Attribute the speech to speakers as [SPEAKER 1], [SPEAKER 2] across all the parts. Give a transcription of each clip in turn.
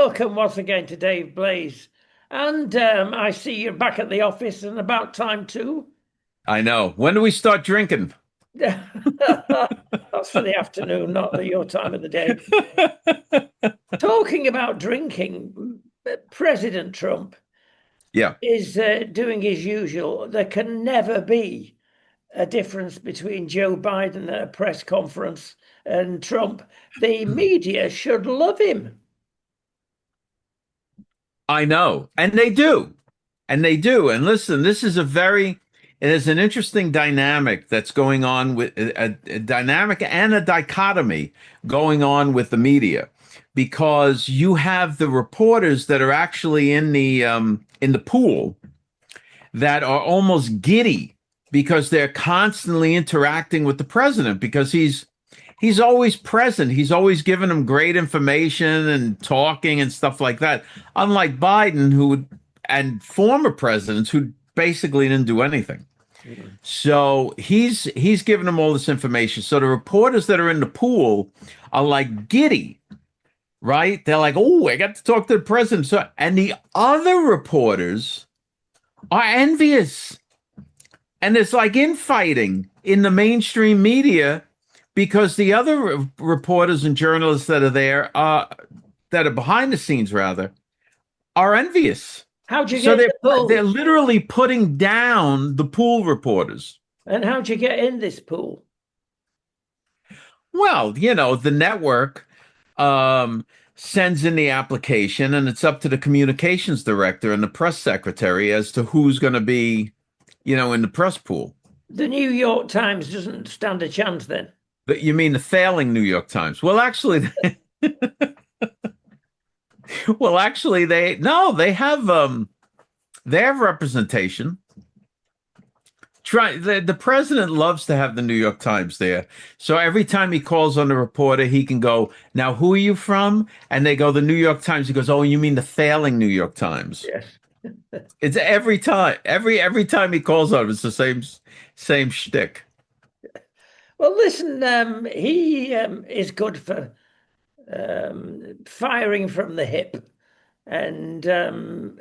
[SPEAKER 1] welcome once again to Dave Blaze. And I see you're back at the office and about time too.
[SPEAKER 2] I know. When do we start drinking?
[SPEAKER 1] That's for the afternoon, not your time of the day. Talking about drinking, President Trump
[SPEAKER 2] Yeah.
[SPEAKER 1] is doing his usual. There can never be a difference between Joe Biden at a press conference and Trump. The media should love him.
[SPEAKER 2] I know. And they do. And they do. And listen, it is an interesting dynamic that's going on with a dynamic and a dichotomy going on with the media because you have the reporters that are actually in the pool that are almost giddy because they're constantly interacting with the president because he's always present. He's always giving them great information and talking and stuff like that. Unlike Biden, and former presidents who basically didn't do anything. So he's giving them all this information. So the reporters that are in the pool are like giddy, right? They're like, "Oh, I got to talk to the president." So, and the other reporters are envious, and it's like infighting in the mainstream media because the other reporters and journalists that are there, that are behind the scenes rather, are envious.
[SPEAKER 1] How'd you
[SPEAKER 2] So
[SPEAKER 1] get in
[SPEAKER 2] they're
[SPEAKER 1] the pool?
[SPEAKER 2] they're literally putting down the pool reporters.
[SPEAKER 1] And how'd you get in this pool?
[SPEAKER 2] Well, the network sends in the application, and it's up to the communications director and the press secretary as to who's going to be, in the press pool.
[SPEAKER 1] The New York Times doesn't stand a chance then.
[SPEAKER 2] But you mean the failing New York Times? Well, actually, they no, they have representation. The president loves to have the New York Times there. So every time he calls on a reporter, he can go, "Now, who are you from?" And they go, "The New York Times." He goes, "Oh, you mean the failing New York Times?"
[SPEAKER 1] Yes.
[SPEAKER 2] It's every time. Every time he calls on him, it's the same shtick.
[SPEAKER 1] Well, listen, he is good for firing from the hip. And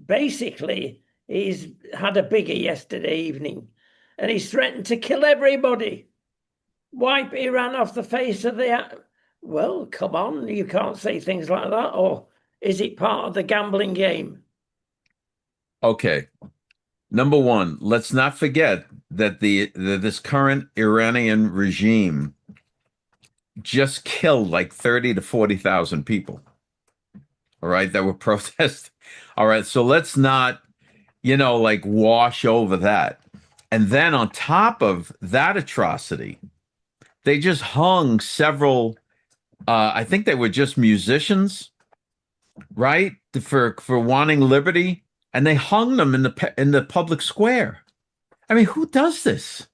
[SPEAKER 1] basically, he's had a bigger yesterday evening and he's threatened to kill everybody, wipe Iran off the face of the. Well, come on, you can't say things like that. Or is it part of the gambling game?
[SPEAKER 2] Okay. Number one, let's not forget that this current Iranian regime just killed like 30 to 40,000 people. All right, that were protesting. All right, so let's not, like wash over that. And then on top of that atrocity, they just hung several, I think they were just musicians, right? For wanting liberty, and they hung them in the public square. I mean, who does this?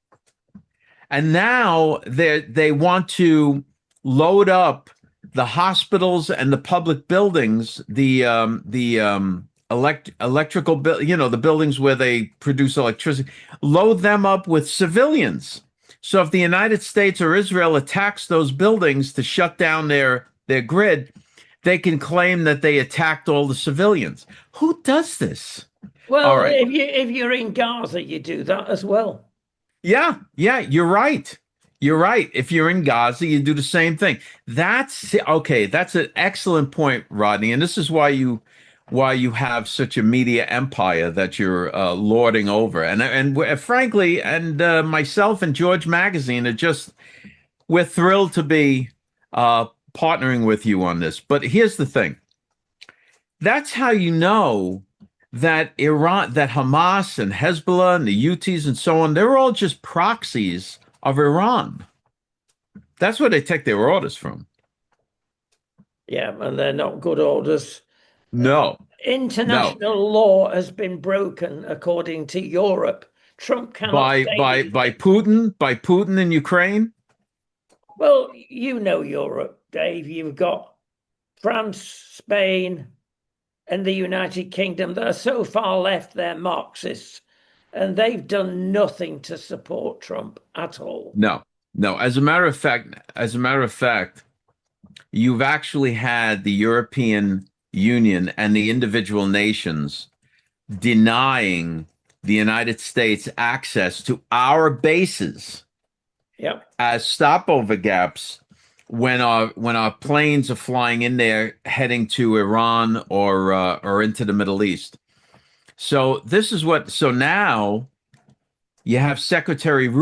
[SPEAKER 2] And now they want to load up the hospitals and the public buildings, electrical the buildings where they produce electricity, load them up with civilians. So if the United States or Israel attacks those buildings to shut down their grid, they can claim that they attacked all the civilians. Who does this? All
[SPEAKER 1] Well,
[SPEAKER 2] right.
[SPEAKER 1] if you're in Gaza, you do that as well.
[SPEAKER 2] Yeah, you're right. You're right. If you're in Gaza, you do the same thing. That's okay. That's an excellent point, Rodney. And this is why you have such a media empire that you're lording over. And frankly, and myself and George Magazine we're thrilled to be partnering with you on this. But here's the thing. That's how you know that Hamas and Hezbollah and the Houthis and so on, they're all just proxies of Iran. That's where they take their orders from.
[SPEAKER 1] Yeah, and they're not good orders.
[SPEAKER 2] No, no.
[SPEAKER 1] International law has been broken according to Europe. Trump cannot
[SPEAKER 2] By
[SPEAKER 1] say
[SPEAKER 2] by
[SPEAKER 1] these
[SPEAKER 2] by
[SPEAKER 1] things.
[SPEAKER 2] Putin in Ukraine.
[SPEAKER 1] Well, you know Europe, Dave. You've got France, Spain, and the United Kingdom that are so far left they're Marxists, and they've done nothing to support Trump at all.
[SPEAKER 2] No, no. As a matter of fact, you've actually had the European Union and the individual nations denying the United States access to our bases
[SPEAKER 1] Yeah.
[SPEAKER 2] as stopover gaps when our planes are flying in there heading to Iran or into the Middle East. So this is what so now you have Secretary of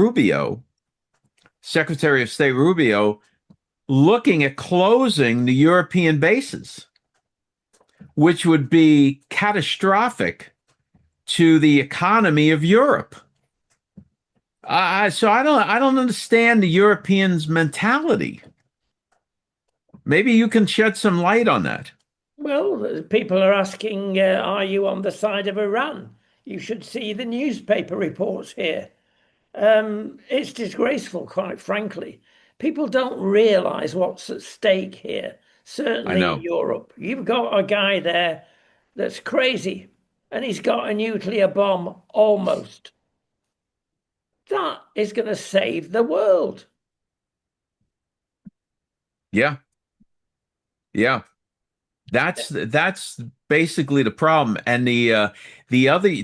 [SPEAKER 2] State Rubio looking at closing the European bases, which would be catastrophic to the economy of Europe. So I don't understand the Europeans' mentality. Maybe you can shed some light on that.
[SPEAKER 1] Well, people are asking, are you on the side of Iran? You should see the newspaper reports here. It's disgraceful, quite frankly. People don't realize what's at stake here,
[SPEAKER 2] I
[SPEAKER 1] certainly in
[SPEAKER 2] know.
[SPEAKER 1] Europe. You've got a guy there that's crazy, and he's got a nuclear bomb almost. That is going to save the world.
[SPEAKER 2] Yeah, yeah. That's basically the problem, and the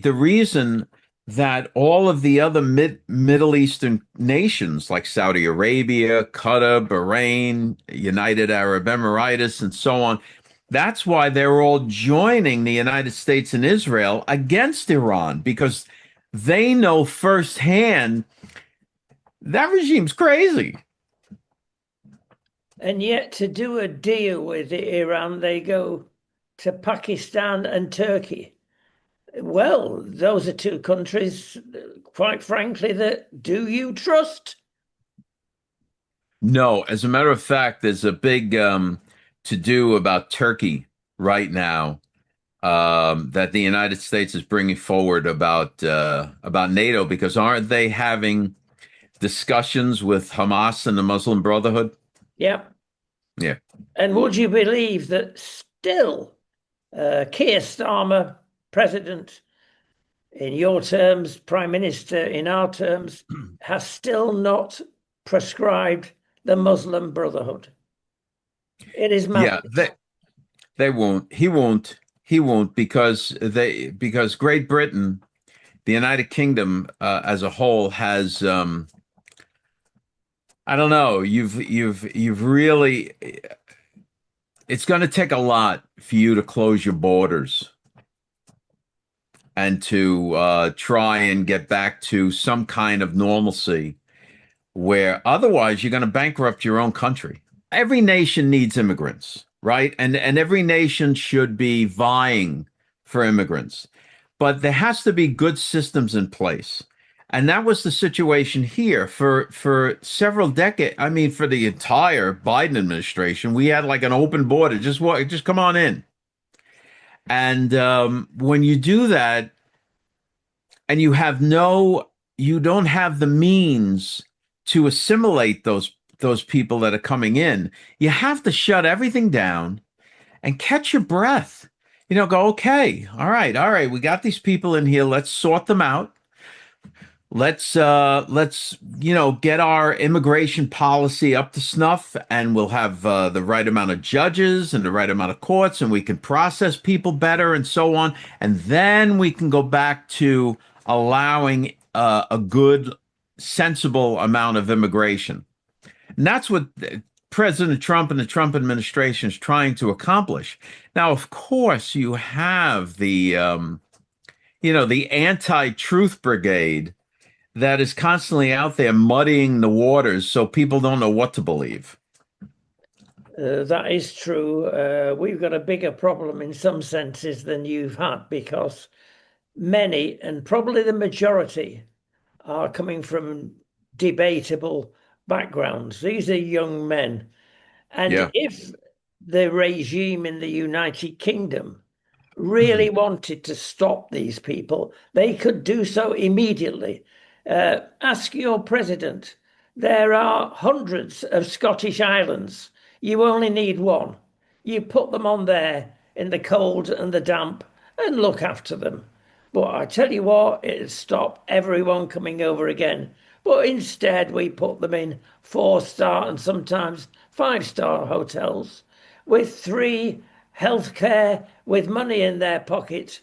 [SPEAKER 2] reason that all of the other Middle Eastern nations like Saudi Arabia, Qatar, Bahrain, United Arab Emirates, and so on, that's why they're all joining the United States and Israel against Iran because they know firsthand that regime's crazy.
[SPEAKER 1] And yet, to do a deal with Iran, they go to Pakistan and Turkey. Well, those are two countries, quite frankly, that do you trust?
[SPEAKER 2] No, as a matter of fact, there's a big to do about Turkey right now that the United States is bringing forward about NATO because aren't they having discussions with Hamas and the Muslim Brotherhood?
[SPEAKER 1] Yeah.
[SPEAKER 2] Yeah,
[SPEAKER 1] And would you believe that still Keir Starmer, president in your terms, prime minister in our terms, has still not prescribed the Muslim Brotherhood? It is
[SPEAKER 2] yeah,
[SPEAKER 1] madness.
[SPEAKER 2] they won't. He won't because Great Britain, the United Kingdom as a whole has I don't know. You've really it's going to take a lot for you to close your borders and to try and get back to some kind of normalcy where otherwise you're going to bankrupt your own country. Every nation needs immigrants, right? And every nation should be vying for immigrants. But there has to be good systems in place. And that was the situation here for several decades. I mean, for the entire Biden administration, we had like an open border. Just come on in. And when you do that, and you don't have the means to assimilate those people that are coming in, you have to shut everything down and catch your breath. Go, okay, all right, we got these people in here. Let's sort them out. Let's get our immigration policy up to snuff, and we'll have the right amount of judges and the right amount of courts, and we can process people better and so on, and then we can go back to allowing a good, sensible amount of immigration. And that's what President Trump and the Trump administration is trying to accomplish. Now, of course, you have the anti-truth brigade that is constantly out there muddying the waters so people don't know what to believe.
[SPEAKER 1] That is true. We've got a bigger problem in some senses than you've had because many, and probably the majority, are coming from debatable backgrounds. These are young men. And
[SPEAKER 2] Yeah.
[SPEAKER 1] if the regime in the United Kingdom really wanted to stop these people, they could do so immediately. Ask your president. There are hundreds of Scottish islands. You only need one. You put them on there in the cold and the damp and look after them. But I tell you what, it'll stop everyone coming over again. But instead, we put them in 4-star and sometimes five-star hotels with free healthcare, with money in their pocket.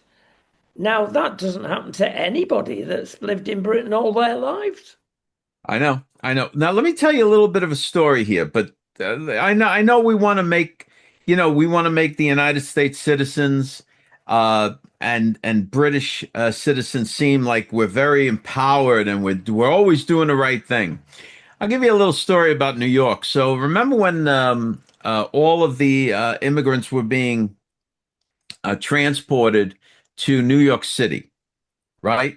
[SPEAKER 1] Now, that doesn't happen to anybody that's lived in Britain all their lives.
[SPEAKER 2] I know, I know. Now, let me tell you a little bit of a story here, but I know we want to make, we want to make the United States citizens and British citizens seem like we're very empowered and we're always doing the right thing. I'll give you a little story about New York. So, remember when all of the immigrants were being transported to New York City, right?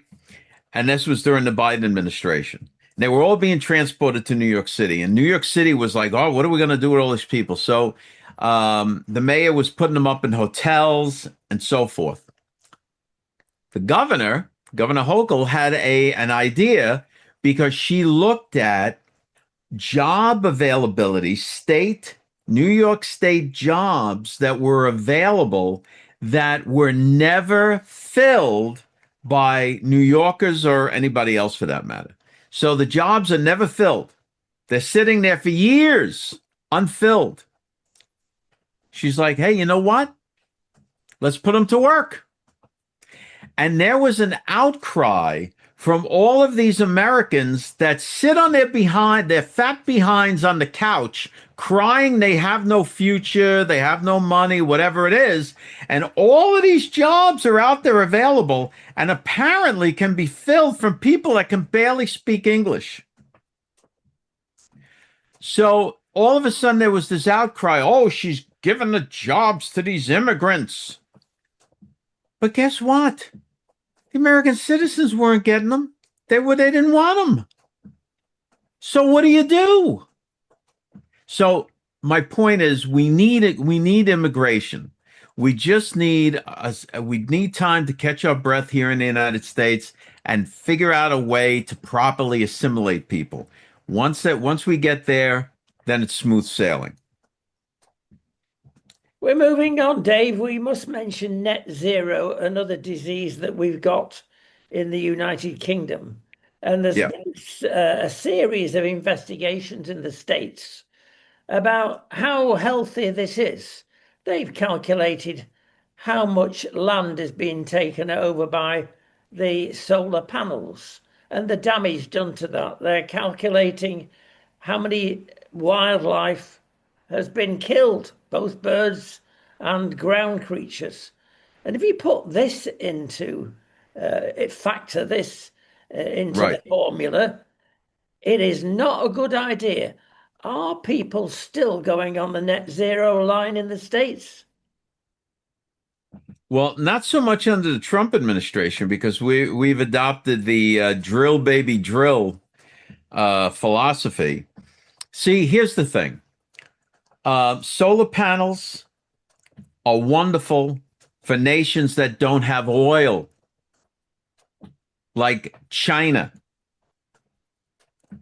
[SPEAKER 2] And this was during the Biden administration. They were all being transported to New York City, and New York City was like, "Oh, what are we going to do with all these people?" So the mayor was putting them up in hotels and so forth. The Governor Hochul, had an idea because she looked at job availability, New York State jobs that were available that were never filled by New Yorkers or anybody else for that matter. So the jobs are never filled. They're sitting there for years, unfilled. She's like, hey, you know what? Let's put them to work. And there was an outcry from all of these Americans that sit on their fat behinds on the couch, crying they have no future, they have no money, whatever it is. And all of these jobs are out there available and apparently can be filled from people that can barely speak English. So all of a sudden there was this outcry, oh, she's giving the jobs to these immigrants. But guess what? The American citizens weren't getting them. They didn't want them. So what do you do? So my point is, we need immigration. We just need time to catch our breath here in the United States and figure out a way to properly assimilate people. Once we get there, then it's smooth sailing.
[SPEAKER 1] We're moving on, Dave. We must mention net zero, another disease that we've got in the United Kingdom. And there's been a series of investigations in the States about how healthy this is. They've calculated how much land is being taken over by the solar panels and the damage done to that. They're calculating how many wildlife has been killed, both birds and ground creatures. And if you put this into factor this into the formula, it is not a good idea. Are people still going on the net zero line in the States?
[SPEAKER 2] Well, not so much under the Trump administration, because we've adopted the drill baby drill philosophy. See, here's the thing. Solar panels are wonderful for nations that don't have oil, like China,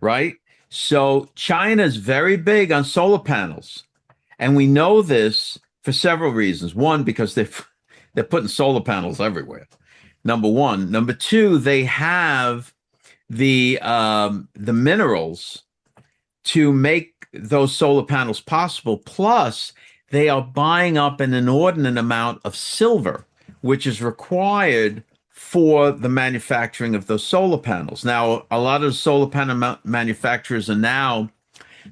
[SPEAKER 2] right? So China's very big on solar panels. And we know this for several reasons. One, because they're putting solar panels everywhere. Number one. Number two, they have the minerals to make those solar panels possible. Plus, they are buying up an inordinate amount of silver, which is required for the manufacturing of those solar panels. Now, a lot of the solar panel manufacturers are now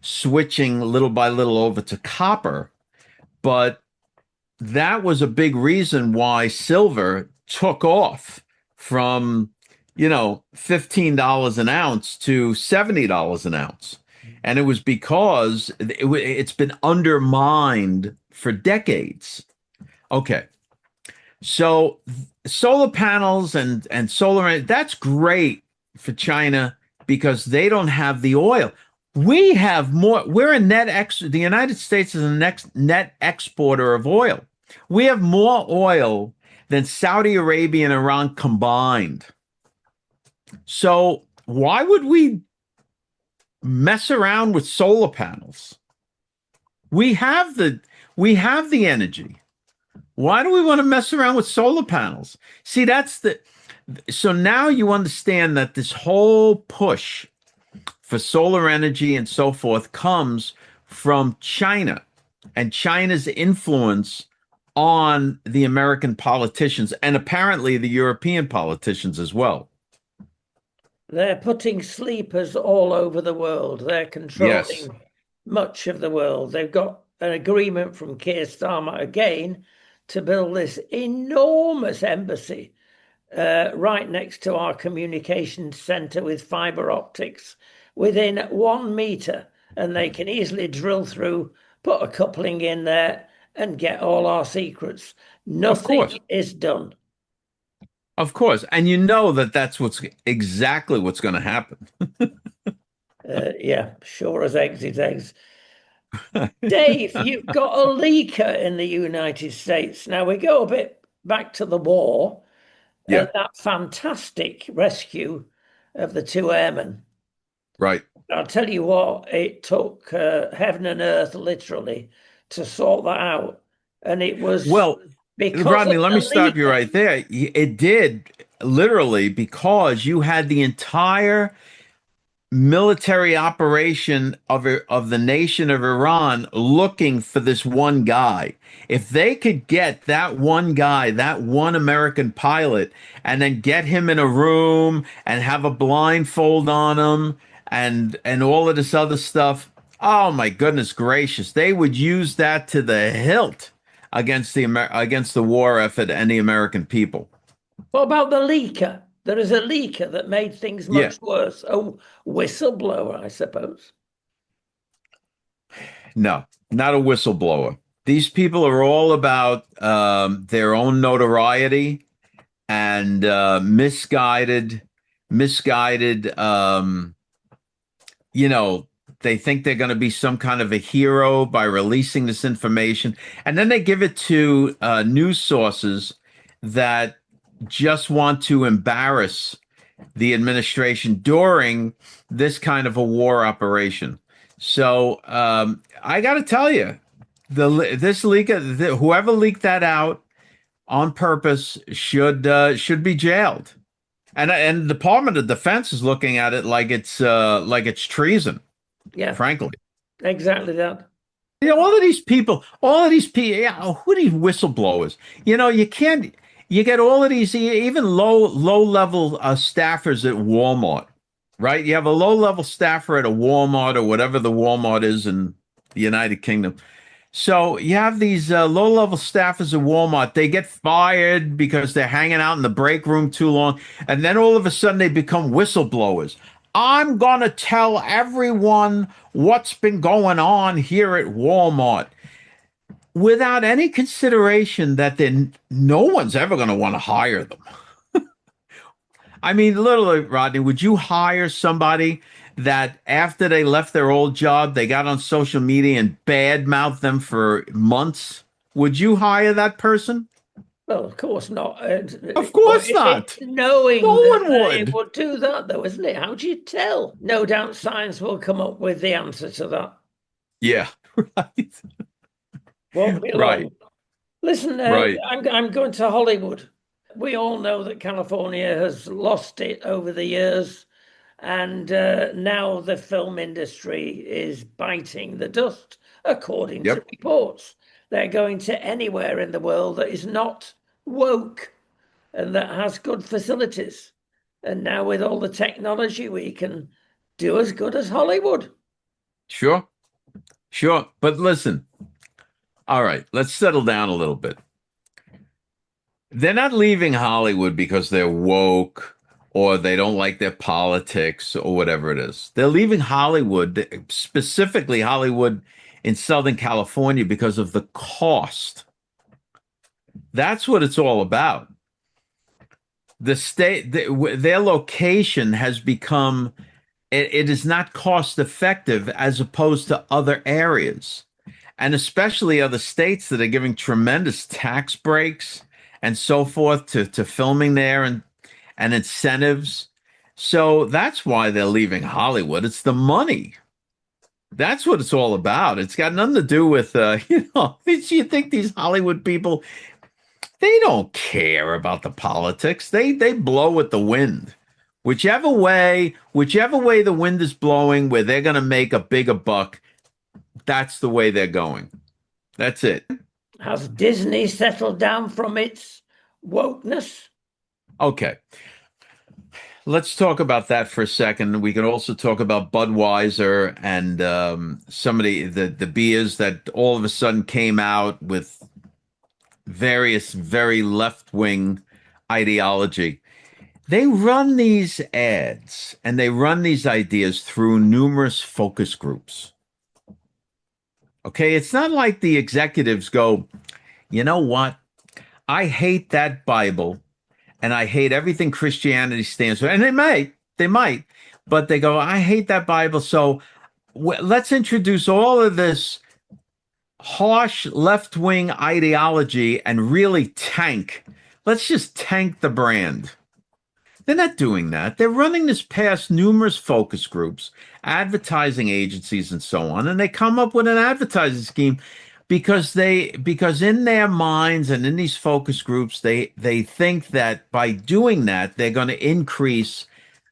[SPEAKER 2] switching little by little over to copper, but that was a big reason why silver took off from, $15 an ounce to $70 an ounce. And it was because it's been undermined for decades. Okay. So solar panels and solar, that's great for China because they don't have the oil. We have more. The United States is a net exporter of oil. We have more oil than Saudi Arabia and Iran combined. So why would we mess around with solar panels? We have the energy. Why do we want to mess around with solar panels? See, so now you understand that this whole push for solar energy and so forth comes from China and China's influence on the American politicians and apparently the European politicians as well.
[SPEAKER 1] They're putting sleepers all over the world. They're
[SPEAKER 2] Yes.
[SPEAKER 1] controlling much of the world. They've got an agreement from Keir Starmer again to build this enormous embassy right next to our communications centre with fibre optics within 1 metre. And they can easily drill through, put a coupling in there, and get all our secrets. Nothing is done.
[SPEAKER 2] Of course. And you know that that's exactly what's going to happen.
[SPEAKER 1] Yeah, sure as eggs is eggs. Dave, you've got a leaker in the United States. Now we go a bit back to the war and that fantastic rescue of the 2 airmen.
[SPEAKER 2] Right.
[SPEAKER 1] I'll tell you what, it took heaven and earth literally to sort that out. And it was
[SPEAKER 2] because Rodney, let me stop you right there. It did literally because you had the entire military operation of the nation of Iran looking for this one guy. If they could get that one guy, that one American pilot, and then get him in a room and have a blindfold on him and all of this other stuff, oh my goodness gracious, they would use that to the hilt against the war effort and the American people.
[SPEAKER 1] What about the leaker? There is a leaker that made things much worse. A whistleblower, I suppose. No,
[SPEAKER 2] not a whistleblower. These people are all about their own notoriety and misguided. They think they're going to be some kind of a hero by releasing this information. And then they give it to news sources that just want to embarrass the administration during this kind of a war operation. So I got to tell you, this leaker, whoever leaked that out on purpose should be jailed. And the Department of Defense is looking at it like it's treason.
[SPEAKER 1] Yeah,
[SPEAKER 2] frankly,
[SPEAKER 1] exactly that.
[SPEAKER 2] All of these people, who are these whistleblowers? You get all of these, even low level staffers at Walmart, right? You have a low level staffer at a Walmart or whatever the Walmart is in the United Kingdom. So you have these low level staffers at Walmart. They get fired because they're hanging out in the break room too long. And then all of a sudden they become whistleblowers. I'm going to tell everyone what's been going on here at Walmart without any consideration that no one's ever going to want to hire them. I mean, literally, Rodney, would you hire somebody that after they left their old job, they got on social media and badmouthed them for months? Would you hire that person?
[SPEAKER 1] Well, of course not.
[SPEAKER 2] Of course not.
[SPEAKER 1] Knowing
[SPEAKER 2] no one
[SPEAKER 1] would. They would do that, though, isn't it? How do you tell? No doubt science will come up with the answer to that.
[SPEAKER 2] Yeah, right.
[SPEAKER 1] Won't be long.
[SPEAKER 2] Right.
[SPEAKER 1] Listen,
[SPEAKER 2] right.
[SPEAKER 1] I'm going to Hollywood. We all know that California has lost it over the years, and now the film industry is biting the dust, according to reports. They're going to anywhere in the world that is not woke and that has good facilities. And now with all the technology, we can do as good as Hollywood.
[SPEAKER 2] Sure. But listen, all right, let's settle down a little bit. They're not leaving Hollywood because they're woke or they don't like their politics or whatever it is. They're leaving Hollywood, specifically Hollywood in Southern California, because of the cost. That's what it's all about. The state, their location has become, it is not cost effective as opposed to other areas, and especially other states that are giving tremendous tax breaks and so forth to filming there and incentives. So that's why they're leaving Hollywood. It's the money. That's what it's all about. It's got nothing to do with, you think these Hollywood people, they don't care about the politics. They blow with the wind. Whichever way the wind is blowing, where they're going to make a bigger buck, that's the way they're going. That's it.
[SPEAKER 1] Has Disney settled down from its wokeness?
[SPEAKER 2] Okay. Let's talk about that for a second. We can also talk about Budweiser and some of the beers that all of a sudden came out with various very left-wing ideology. They run these ads and they run these ideas through numerous focus groups. Okay, it's not like the executives go, you know what? I hate that Bible and I hate everything Christianity stands for. And they might, but they go, I hate that Bible. So let's introduce all of this harsh left-wing ideology and really let's just tank the brand. They're not doing that. They're running this past numerous focus groups, advertising agencies, and so on, and they come up with an advertising scheme because in their minds and in these focus groups, they think that by doing that, they're going to increase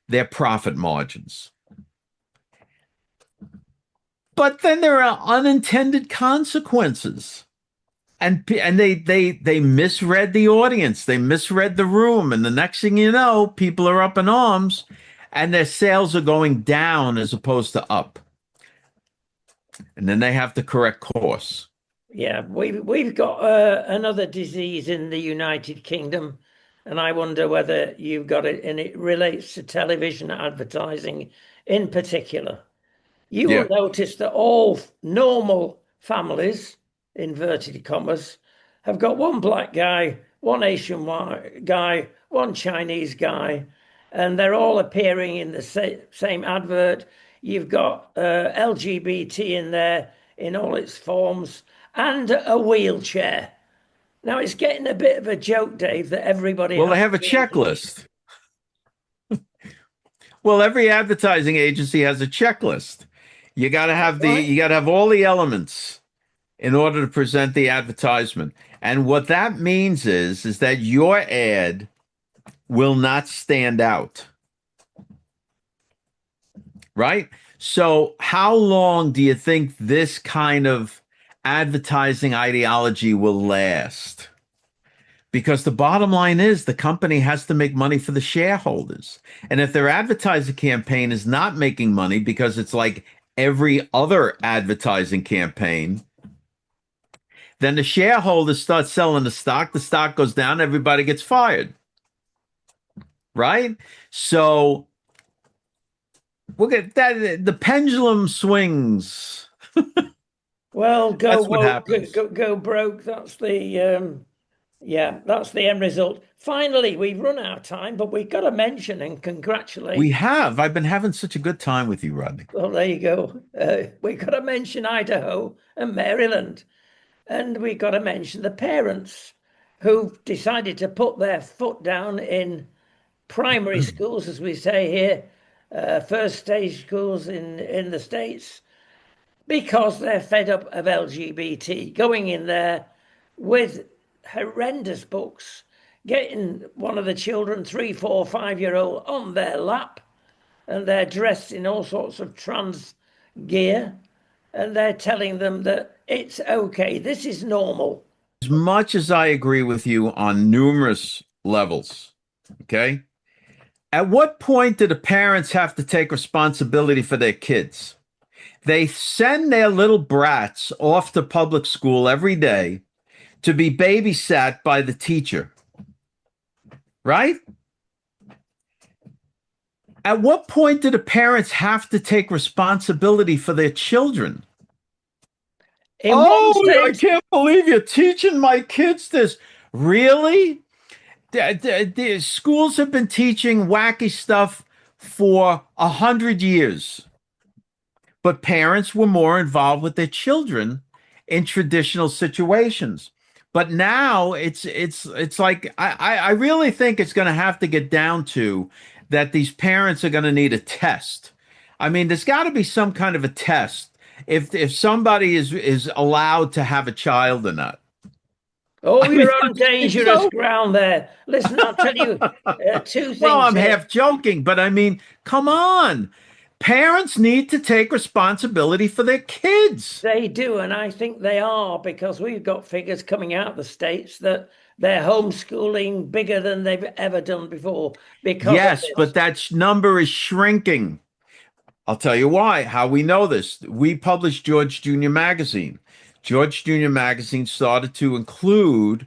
[SPEAKER 2] their profit margins. But then there are unintended consequences. And they misread the audience. They misread the room. And the next thing you know, people are up in arms and their sales are going down as opposed to up. And then they have to correct course.
[SPEAKER 1] Yeah, we've got another disease in the United Kingdom. And I wonder whether you've got it, and it relates to television advertising in particular. You will notice that all normal families, inverted commas, have got one black guy, one Asian guy, one Chinese guy, and they're all appearing in the same advert. You've got LGBT in there in all its forms and a wheelchair. Now, it's getting a bit of a joke, Dave, that everybody...
[SPEAKER 2] Well, they have a checklist. Well, every advertising agency has a checklist. You got to have all the elements in order to present the advertisement. And what that means is that your ad will not stand out. Right? So how long do you think this kind of advertising ideology will last? Because the bottom line is the company has to make money for the shareholders. And if their advertising campaign is not making money because it's like every other advertising campaign, then the shareholders start selling the stock goes down, everybody gets fired. Right? So we'll get that. The pendulum swings.
[SPEAKER 1] Well,
[SPEAKER 2] that's what happens.
[SPEAKER 1] Go broke. That's the that's the end result. Finally, we've run out of time, but we've got to mention and congratulate.
[SPEAKER 2] We have. I've been having such a good time with you, Rodney.
[SPEAKER 1] Well, there you go. We've got to mention Idaho and Maryland. And we've got to mention the parents who decided to put their foot down in primary schools, as we say here, first stage schools in the States, because they're fed up of LGBT, going in there with horrendous books, getting one of the children, 3, 4, 5-year-old, on their lap, and they're dressed in all sorts of trans gear, and they're telling them that it's okay, this is normal.
[SPEAKER 2] As much as I agree with you on numerous levels, okay? At what point do the parents have to take responsibility for their kids? They send their little brats off to public school every day to be babysat by the teacher, right? At what point do the parents have to take responsibility for their children? I can't believe you're teaching my kids this. Really? The schools have been teaching wacky stuff for 100 years. But parents were more involved with their children in traditional situations. But now it's like I really think it's going to have to get down to that these parents are going to need a test. I mean, there's got to be some kind of a test if somebody is allowed to have a child or not.
[SPEAKER 1] Oh, you're on dangerous ground there. Listen, I'll tell you 2 things.
[SPEAKER 2] Well, I'm half joking, but I mean, come on. Parents need to take responsibility for their kids.
[SPEAKER 1] They do, and I think they are, because we've got figures coming out of the States that they're homeschooling bigger than they've ever done before because of
[SPEAKER 2] Yes,
[SPEAKER 1] this.
[SPEAKER 2] but that number is shrinking. I'll tell you why, how we know this. We published George Junior Magazine. George Junior Magazine started to include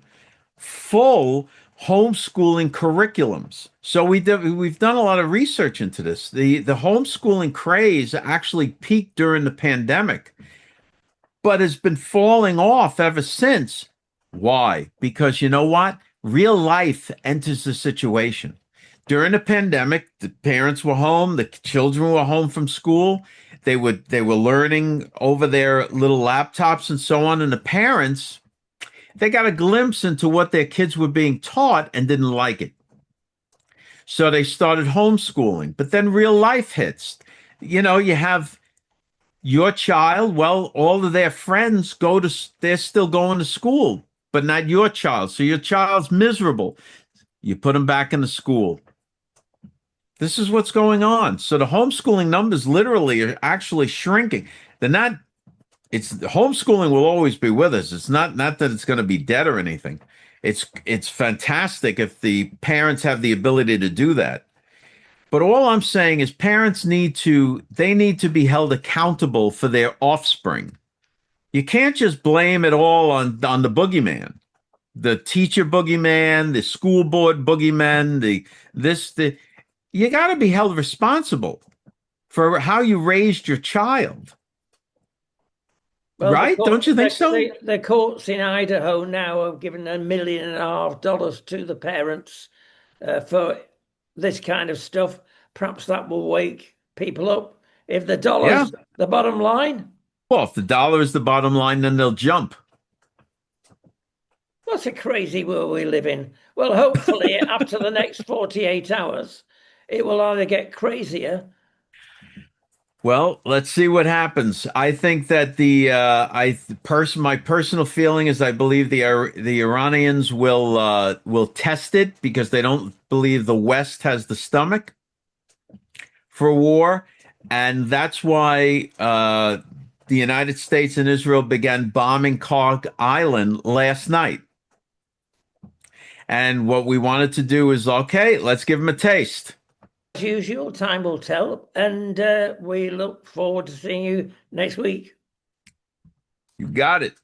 [SPEAKER 2] full homeschooling curriculums. So we've done a lot of research into this. The homeschooling craze actually peaked during the pandemic, but has been falling off ever since. Why? Because you know what? Real life enters the situation. During the pandemic, the parents were home, the children were home from school. They were learning over their little laptops and so on, and the parents, they got a glimpse into what their kids were being taught and didn't like it. So they started homeschooling. But then real life hits. You know, you have your child, well, all of their friends they're still going to school, but not your child. So your child's miserable. You put them back in the school. This is what's going on. So the homeschooling numbers literally are actually shrinking. They're not, it's homeschooling will always be with us. It's not that it's going to be dead or anything. It's fantastic if the parents have the ability to do that. But all I'm saying is parents need to be held accountable for their offspring. You can't just blame it all on the boogeyman, the teacher boogeyman, the school board boogeyman, you got to be held responsible for how you raised your child.
[SPEAKER 1] Well,
[SPEAKER 2] Right? Don't you think so?
[SPEAKER 1] The courts in Idaho now have given $1.5 million to the parents for this kind of stuff. Perhaps that will wake people up. If the dollar's the bottom line.
[SPEAKER 2] Well, if the dollar is the bottom line, then they'll jump.
[SPEAKER 1] What a crazy world we live in. Well, hopefully after the next 48 hours, it will either get crazier.
[SPEAKER 2] Well, let's see what happens. I think that my personal feeling is I believe the Iranians will test it because they don't believe the West has the stomach for war, and that's why the United States and Israel began bombing Khark Island last night. And what we wanted to do is, okay, let's give them a taste.
[SPEAKER 1] As usual, time will tell, and we look forward to seeing you next week.
[SPEAKER 2] You got it.